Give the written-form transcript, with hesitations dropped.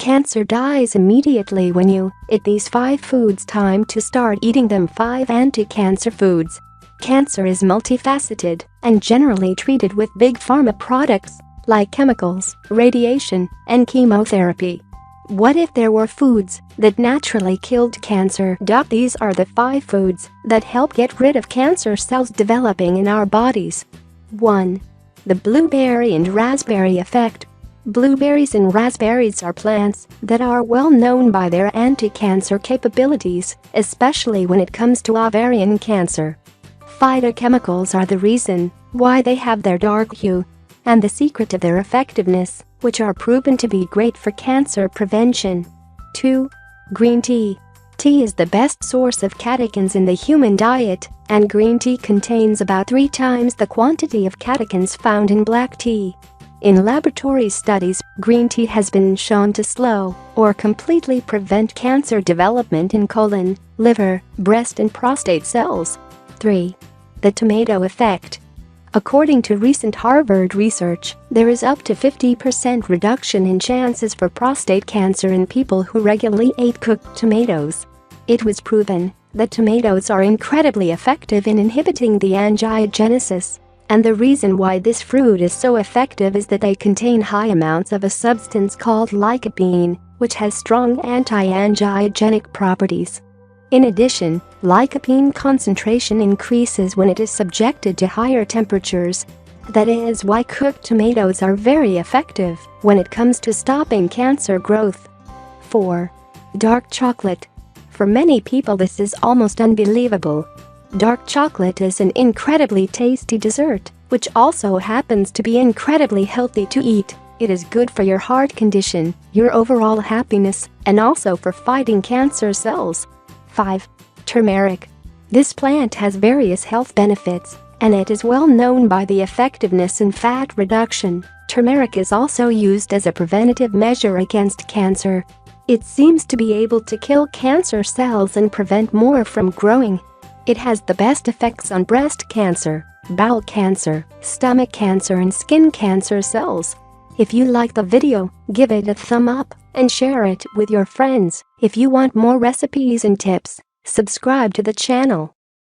Cancer dies immediately when you eat these 5 foods. Time to start eating them. 5 anti-cancer foods. Cancer is multifaceted and generally treated with big pharma products like chemicals, radiation, and chemotherapy. What if there were foods that naturally killed cancer? These are the 5 foods that help get rid of cancer cells developing in our bodies. 1. The blueberry and raspberry effect. Blueberries and raspberries are plants that are well known by their anti-cancer capabilities, especially when it comes to ovarian cancer. Phytochemicals are the reason why they have their dark hue and the secret of their effectiveness, which are proven to be great for cancer prevention. 2. Green tea. Tea is the best source of catechins in the human diet, and green tea contains about 3 times the quantity of catechins found in black tea. In laboratory studies, green tea has been shown to slow or completely prevent cancer development in colon, liver, breast and prostate cells. 3. The tomato effect. According to recent Harvard research, there is up to 50% reduction in chances for prostate cancer in people who regularly ate cooked tomatoes. It was proven that tomatoes are incredibly effective in inhibiting the angiogenesis, and the reason why this fruit is so effective is that they contain high amounts of a substance called lycopene, which has strong anti-angiogenic properties. In addition, lycopene concentration increases when it is subjected to higher temperatures. That is why cooked tomatoes are very effective when it comes to stopping cancer growth. 4. Dark chocolate. For many people this is almost unbelievable. Dark chocolate is an incredibly tasty dessert, which also happens to be incredibly healthy to eat. It is good for your heart condition, your overall happiness, and also for fighting cancer cells. 5. Turmeric. This plant has various health benefits, and it is well known by the effectiveness in fat reduction. Turmeric is also used as a preventative measure against cancer. It seems to be able to kill cancer cells and prevent more from growing. It has the best effects on breast cancer, bowel cancer, stomach cancer and skin cancer cells. If you like the video, give it a thumb up and share it with your friends. If you want more recipes and tips, subscribe to the channel.